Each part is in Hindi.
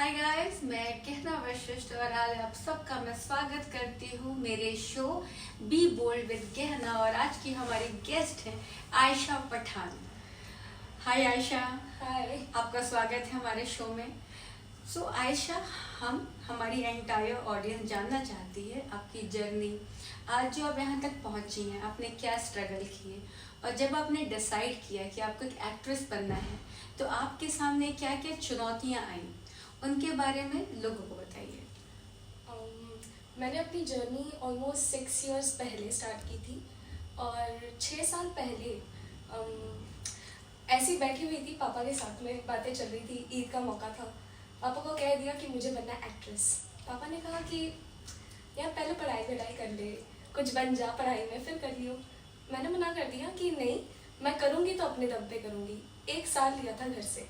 हाय गाइस, मैं कहना वशिष्ठ और आज आप सबका मैं स्वागत करती हूँ मेरे शो बी बोल्ड विद गहना। और आज की हमारी गेस्ट है आयशा पठान। हाय आयशा। हाय। आपका स्वागत है हमारे शो में। सो आयशा, हमारी एंटायर ऑडियंस जानना चाहती है आपकी जर्नी। आज जो आप यहाँ तक पहुँची हैं, आपने क्या स्ट्रगल किए और जब आपने डिसाइड किया कि आपको एक एक्ट्रेस बनना है तो आपके सामने क्या क्या चुनौतियाँ आई, उनके बारे में लोगों को बताइए। मैंने अपनी जर्नी ऑलमोस्ट 6 इयर्स पहले स्टार्ट की थी और 6 साल पहले ऐसी बैठी हुई थी, पापा के साथ में बातें चल रही थी, ईद का मौका था। पापा को कह दिया कि मुझे बनना एक्ट्रेस। पापा ने कहा कि यार पहले पढ़ाई कर ले, कुछ बन जा पढ़ाई में, फिर कर लियो। मैंने मना कर दिया कि नहीं, मैं करूँगी तो अपने दम पे करूँगी। 1 साल लिया था घर से।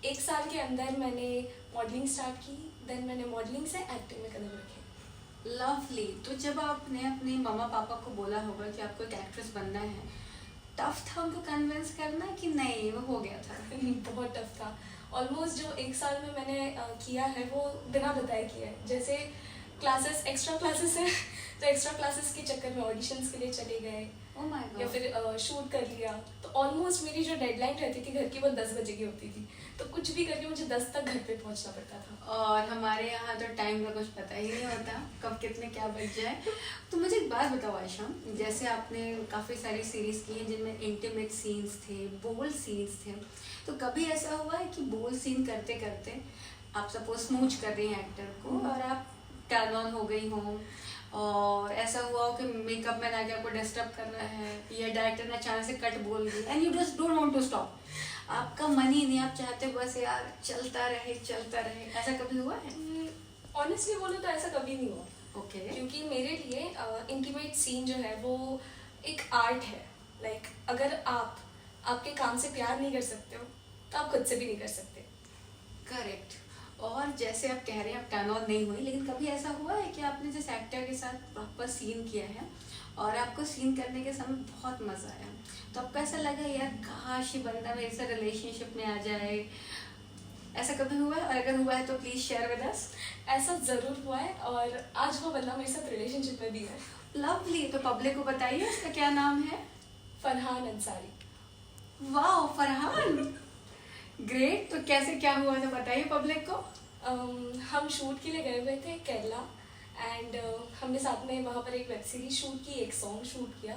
1 साल के अंदर मैंने मॉडलिंग स्टार्ट की, देन मैंने मॉडलिंग से एक्टिंग में कदम रखे। लवली। तो जब आपने अपने मम्मा पापा को बोला होगा कि आपको एक एक्ट्रेस बनना है, टफ था उनको कन्विंस करना कि नहीं वो हो गया था? बहुत टफ था। ऑलमोस्ट जो 1 साल में मैंने किया है वो बिना बताए किया है। जैसे क्लासेस, एक्स्ट्रा क्लासेस है तो एक्स्ट्रा क्लासेस के चक्कर में ऑडिशंस के लिए चले गए, या फिर शूट कर लिया। तो ऑलमोस्ट मेरी जो डेडलाइन रहती थी घर की वो 10 बजे की होती थी, तो कुछ भी करके मुझे 10 तक घर पे पहुंचना पड़ता था। और हमारे यहाँ तो टाइम का कुछ पता ही नहीं होता कब कितने क्या बच जाए। तो मुझे एक बात बताओ आयशा, जैसे आपने काफ़ी सारी सीरीज की हैं जिनमें इंटीमेट सीन्स थे, बोल्ड सीन्स थे, तो कभी ऐसा हुआ है कि बोल्ड सीन करते करते आप सपोज स्मूच कर रही हैं एक्टर को और आप टर्न ऑन हो गई हो, और ऐसा हुआ हो कि मेकअप मैन आके आपको डिस्टर्ब कर रहा है या डायरेक्टर ने अचानक से कट बोल दी and you just don't want to stop, आपका मन ही नहीं, आप चाहते बस यार चलता रहे, ऐसा कभी हुआ है? ऑनेस्टली बोलो तो ऐसा कभी नहीं हुआ। ओके। क्योंकि मेरे लिए इंटीमेट सीन जो है वो एक आर्ट है। लाइक अगर आप आपके काम से प्यार नहीं कर सकते हो तो आप खुद से भी नहीं कर सकते। करेक्ट। और जैसे आप कह रहे हैं आप टर्न ऑन नहीं हुई, लेकिन कभी ऐसा हुआ है कि आपने जिस एक्टर के साथ प्रॉपर सीन किया है और आपको सीन करने के समय बहुत मजा आया, तो आपको ऐसा लगा यार काश ये बंदा मेरे से रिलेशनशिप में आ जाए, ऐसा कभी हुआ है? और अगर हुआ है तो प्लीज शेयर विद अस। ऐसा जरूर हुआ है और आज वो बंदा मेरे साथ रिलेशनशिप में भी है। लवली। तो पब्लिक को बताइए उसका क्या नाम है? फरहान अंसारी। वाह फरहान, ग्रेट। तो कैसे क्या हुआ था बताइए पब्लिक को। हम शूट के लिए गए हुए थे केरला एंड हमने साथ में वहाँ पर एक वेब सीरीज शूट की, एक सॉन्ग शूट किया।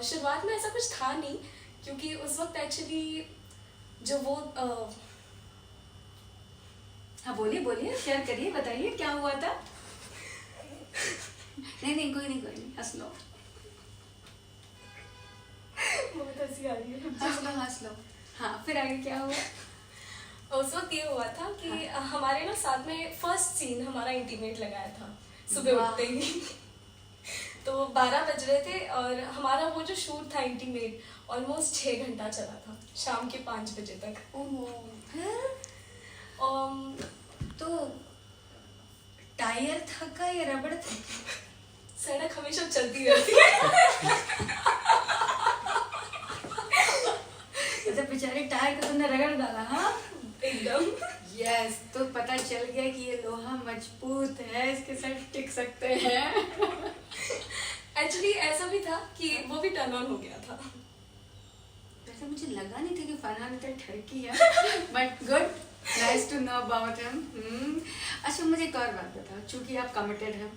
शुरुआत में ऐसा कुछ था नहीं क्योंकि उस वक्त एक्चुअली जो वो हाँ बोलिए शेयर करिए, बताइए क्या हुआ था। नहीं कोई नहीं हंस लो। बहुत हंसी आ रही है। हंस लो। हाँ फिर आगे क्या हुआ? उस वक्त ये हुआ था कि हमारे ना साथ में फर्स्ट सीन हमारा इंटीमेट लगाया था सुबह उठते ही। तो 12 बज रहे थे और हमारा वो जो शूट था इंटीमेट ऑलमोस्ट 6 घंटा चला था, शाम के 5 बजे तक। तो टायर था का या रबड़ था? सड़क हमेशा चलती रहती है। तो बेचारे टायर को तुमने रगड़ डाला? हाँ एकदम। यस। तो पता चल गया कि ये लोहा मजबूत है, इसके साथ टिक सकते हैं। एक्चुअली ऐसा भी था कि वो भी टर्न ऑन हो गया था। वैसे मुझे लगा नहीं था कि फरहान इतना ठरकी है, but good, nice to know about him. अच्छा मुझे एक और बात बताओ, चूंकि आप कमिटेड हैं,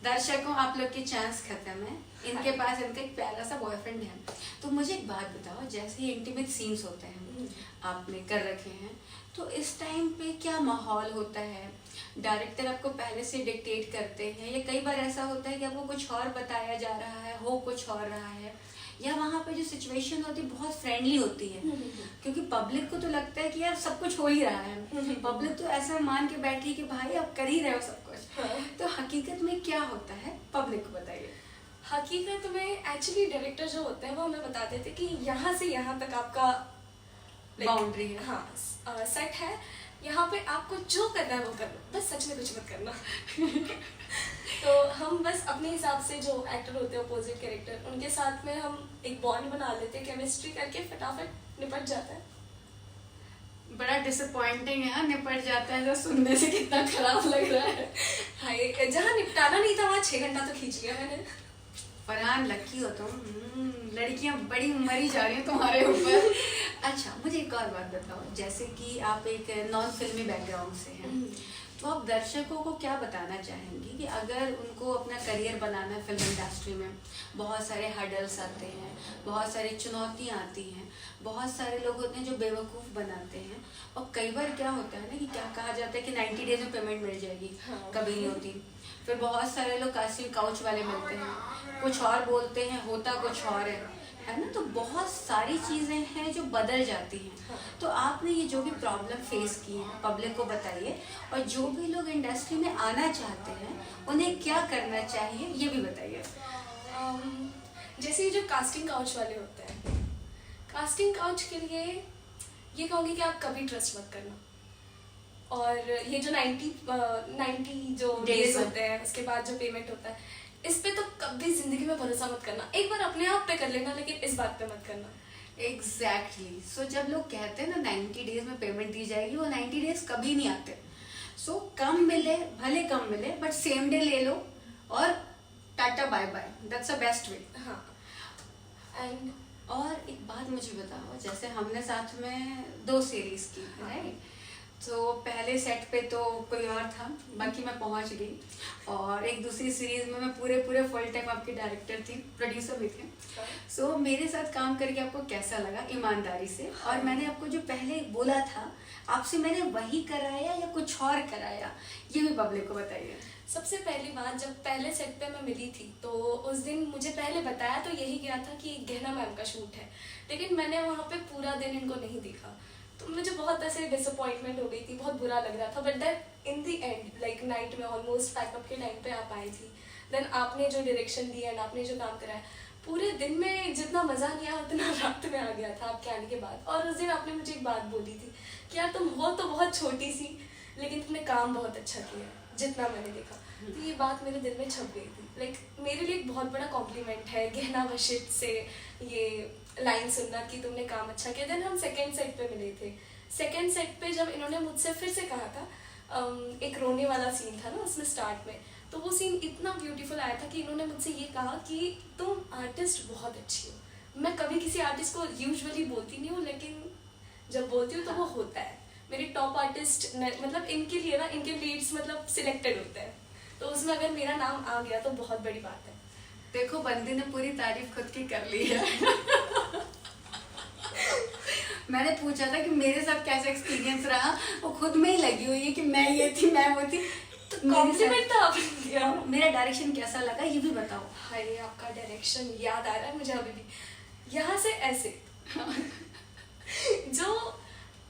दर्शकों आप लोग की चांस खत्म है, इनके पास इनका एक प्यारा सा बॉयफ्रेंड है, तो मुझे एक बात बताओ, जैसे ही इंटीमेट सीन्स होते हैं आपने कर रखे हैं, तो इस टाइम पे क्या माहौल होता है? डायरेक्टर आपको पहले से डिक्टेट करते हैं या कई बार ऐसा होता है कि आपको कुछ और बताया जा रहा है, हो कुछ और रहा है, या वहाँ पे जो सिचुएशन होती है बहुत फ्रेंडली होती है? क्योंकि पब्लिक को तो लगता है कि यार सब कुछ हो ही रहा है, पब्लिक तो ऐसा मान के बैठी है कि भाई आप कर ही रहे हो सब कुछ। तो हकीकत में क्या होता है पब्लिक को बताइए। हकीकत में एक्चुअली डायरेक्टर जो होते हैं वो हमें बताते थे कि यहाँ से यहाँ तक आपका बाउंड्री है। हाँ सेट है, यहाँ पे आपको जो करना है वो करना, बस सच में कुछ मत करना। तो हम बस अपने हिसाब से जो एक्टर होते हैं अपोजिट कैरेक्टर, उनके साथ में हम एक बॉन्ड बना लेते हैं, केमिस्ट्री करके फटाफट निपट जाता है। बड़ा डिसअपॉइंटिंग है, हाँ, निपट जाता है तो सुनने से कितना खराब लग रहा है। हाय, जहाँ निपटाना नहीं था वहाँ 6 घंटा तो खींच लिया मैंने। फरहान लकी हो तुम, लड़कियां बड़ी मरी जा रही हैं तुम्हारे ऊपर। अच्छा मुझे एक और बात बताओ, जैसे कि आप एक नॉन फिल्मी बैकग्राउंड से हैं, तो आप दर्शकों को क्या बताना चाहेंगी कि अगर उनको अपना करियर बनाना है फिल्म इंडस्ट्री में, बहुत सारे हर्डल्स आते हैं, बहुत सारी चुनौतियाँ आती हैं, बहुत सारे लोग होते हैं जो बेवकूफ़ बनाते हैं, और कई बार क्या होता है ना कि क्या कहा जाता है कि 90 डेज में पेमेंट मिल जाएगी, कभी नहीं होती। फिर बहुत सारे लोग कास्टिंग काउच वाले मिलते हैं, कुछ और बोलते हैं, होता कुछ और है ना। तो बहुत सारी चीज़ें हैं जो बदल जाती हैं। तो आपने ये जो भी प्रॉब्लम फेस की है पब्लिक को बताइए, और जो भी लोग इंडस्ट्री में आना चाहते हैं उन्हें क्या करना चाहिए ये भी बताइए। जैसे ये जो कास्टिंग काउच वाले होते हैं, कास्टिंग काउच के लिए ये कहूँगी कि आप कभी ट्रस्ट मत करना। और ये जो 90 जो डेज होते हैं उसके बाद जो पेमेंट होता है, इस पे तो कभी जिंदगी में भरोसा मत करना। एक बार अपने आप पे कर लेना, लेकिन इस बात पे मत करना। एग्जैक्टली। सो जब लोग कहते हैं ना 90 डेज में पेमेंट दी जाएगी, वो 90 डेज कभी नहीं आते। सो कम मिले, भले कम मिले, बट सेम डे ले लो और tata bye bye, that's the best way. हाँ। एंड और एक बात मुझे बताओ, जैसे हमने साथ में 2 सीरीज की, राइट? तो पहले सेट पे तो कोई और था, बाकी मैं पहुंच गई, और एक दूसरी सीरीज में मैं पूरे फुल टाइम आपकी डायरेक्टर थी, प्रोड्यूसर भी थे। सो मेरे साथ काम करके आपको कैसा लगा, ईमानदारी से? और मैंने आपको जो पहले बोला था आपसे, मैंने वही कराया या कुछ और कराया, ये भी पब्लिक को बताइए। सबसे पहली बात, जब पहले सेट पे मैं मिली थी तो उस दिन मुझे पहले बताया तो यही गया था कि गहना मैम का शूट है, लेकिन मैंने वहाँ पे पूरा दिन इनको नहीं देखा, तो मुझे बहुत ऐसे डिसअपॉइंटमेंट हो गई थी, बहुत बुरा लग रहा था। But then in the end, like night में ऑलमोस्ट पैकअप के टाइम पे आप आई थी, देन आपने जो डायरेक्शन दी एंड आपने जो काम कराया, पूरे दिन में जितना मज़ा नहीं आया उतना रात में आ गया था आपके आने के बाद। और उस दिन आपने मुझे एक बात बोली थी कि यार तुम हो तो बहुत छोटी सी, लेकिन तुमने काम बहुत अच्छा किया जितना मैंने देखा। तो ये बात मेरे दिल में छप गई थी। लाइक मेरे लिए एक बहुत बड़ा कॉम्प्लीमेंट है गहना वशित से ये लाइन सुनना कि तुमने काम अच्छा किया। देन हम सेकेंड सेट पे मिले थे। सेकेंड सेट पे जब इन्होंने मुझसे फिर से कहा था, एक रोने वाला सीन था ना उसमें स्टार्ट में, तो वो सीन इतना ब्यूटीफुल आया था कि इन्होंने मुझसे ये कहा कि तुम आर्टिस्ट बहुत अच्छी हो। मैं कभी किसी आर्टिस्ट को यूजुअली बोलती नहीं हूँ, लेकिन जब बोलती हूँ तो वो होता है। मेरे टॉप आर्टिस्ट मतलब इनके लिए ना, इनके लीड्स मतलब सिलेक्टेड होते हैं, तो उसमें अगर मेरा नाम आ गया तो बहुत बड़ी बात है। देखो बंदी ने पूरी तारीफ खुद की कर ली है। मैंने पूछा था कि मेरे साथ कैसा एक्सपीरियंस रहा, वो खुद में ही लगी हुई है कि मैं ये थी, मैं वो थी। तो कॉम्प्लीमेंट था आपने दिया। मेरा डायरेक्शन कैसा लगा ये भी बताओ। हाय, आपका डायरेक्शन याद आ रहा है मुझे अभी भी। यहाँ से ऐसे जो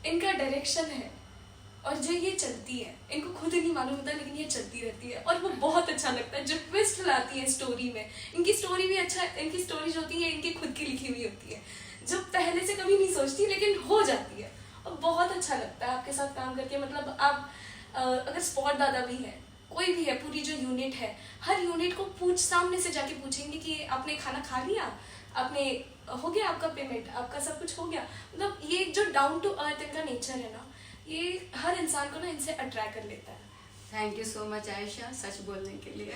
इनका डायरेक्शन है और जो ये चलती है, इनको खुद ही नहीं मालूम होता लेकिन ये चलती रहती है और वो बहुत अच्छा लगता है। जो ट्विस्ट लाती है स्टोरी में, इनकी स्टोरी भी अच्छा, इनकी स्टोरी जो होती है इनकी खुद की लिखी हुई होती है, जो पहले से कभी नहीं सोचती लेकिन हो जाती है, और बहुत अच्छा लगता है आपके साथ काम करके। मतलब आप अगर स्पॉट दादा भी है, कोई भी है, पूरी जो यूनिट है, हर यूनिट को सामने से जाके पूछेंगे कि आपने खाना खा लिया, आपने हो गया आपका पेमेंट, आपका सब कुछ हो गया। मतलब ये जो डाउन टू अर्थ इनका नेचर है ना, ये हर इंसान को ना इनसे अट्रैक्ट कर लेता है। Thank you so much Ayesha, सच बोलने के लिए।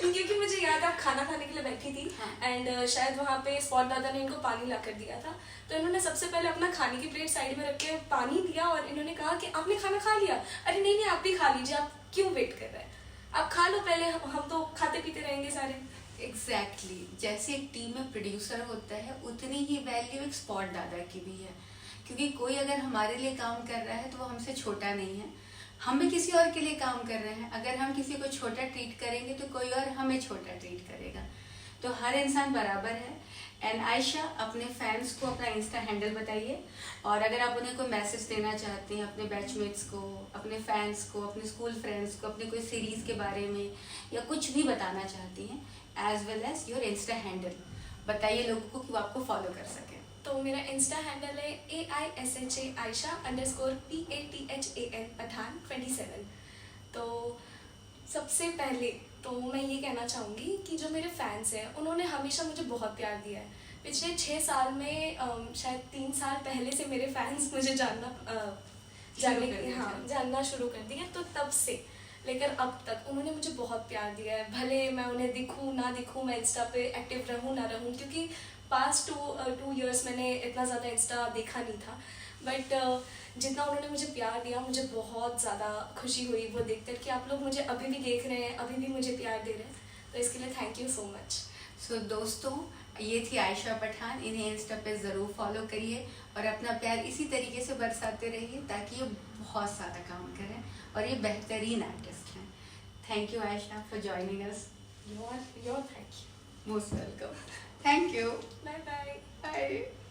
क्योंकि मुझे याद, आप खाना खाने के लिए बैठी थी एंड शायद वहाँ पे स्पॉट दादा ने इनको पानी ला कर दिया था, तो इन्होंने सबसे पहले अपना खाने की प्लेट साइड में रख के पानी दिया और इन्होंने कहा कि आपने खाना खा लिया। अरे नहीं नहीं, आप भी खा लीजिए, आप क्यों वेट कर रहे हैं, आप खा लो पहले, हम तो खाते पीते रहेंगे सारे। एग्जैक्टली जैसे एक टीम में प्रोड्यूसर होता है, उतनी ही वैल्यू एक स्पॉट दादा की भी है, क्योंकि कोई अगर हमारे लिए काम कर रहा है तो वो हमसे छोटा नहीं है, हम भी किसी और के लिए काम कर रहे हैं। अगर हम किसी को छोटा ट्रीट करेंगे तो कोई और हमें छोटा ट्रीट करेगा, तो हर इंसान बराबर है। एंड आयशा, अपने फैंस को अपना इंस्टा हैंडल बताइए, और अगर आप उन्हें कोई मैसेज देना चाहते हैं अपने बैचमेट्स को, अपने फैंस को, अपने स्कूल फ्रेंड्स को, अपने कोई सीरीज के बारे में या कुछ भी बताना चाहती हैं, as well as your insta handle बताइए लोगों को कि वो आपको फॉलो कर सकें। तो मेरा इंस्टा हैंडल है AISHA Aisha_PATHAN पठान 27। तो सबसे पहले तो मैं ये कहना चाहूँगी कि जो मेरे फैंस हैं उन्होंने हमेशा मुझे बहुत प्यार दिया है, पिछले 6 साल में शायद 3 साल पहले से मेरे फैंस मुझे जानना शुरू कर दिया, तो तब से लेकर अब तक उन्होंने मुझे बहुत प्यार दिया है। भले मैं उन्हें दिखूँ ना दिखूँ, मैं इंस्टा पे एक्टिव रहूँ ना रहूँ, क्योंकि पास्ट 2 इयर्स मैंने इतना ज़्यादा इंस्टा देखा नहीं था, बट जितना उन्होंने मुझे प्यार दिया मुझे बहुत ज़्यादा खुशी हुई वो देखकर कि आप लोग मुझे अभी भी देख रहे हैं, अभी भी मुझे प्यार दे रहे हैं, तो इसके लिए थैंक यू सो मच। सो दोस्तों, ये थी आयशा पठान। इन्हें इंस्टा पे ज़रूर फॉलो करिए और अपना प्यार इसी तरीके से बरसाते रहिए ताकि ये बहुत सारा काम करें और ये बेहतरीन आर्टिस्ट हैं। Thank you Ayesha for joining us. Your thank you. Most welcome. Thank you. Bye bye. Bye.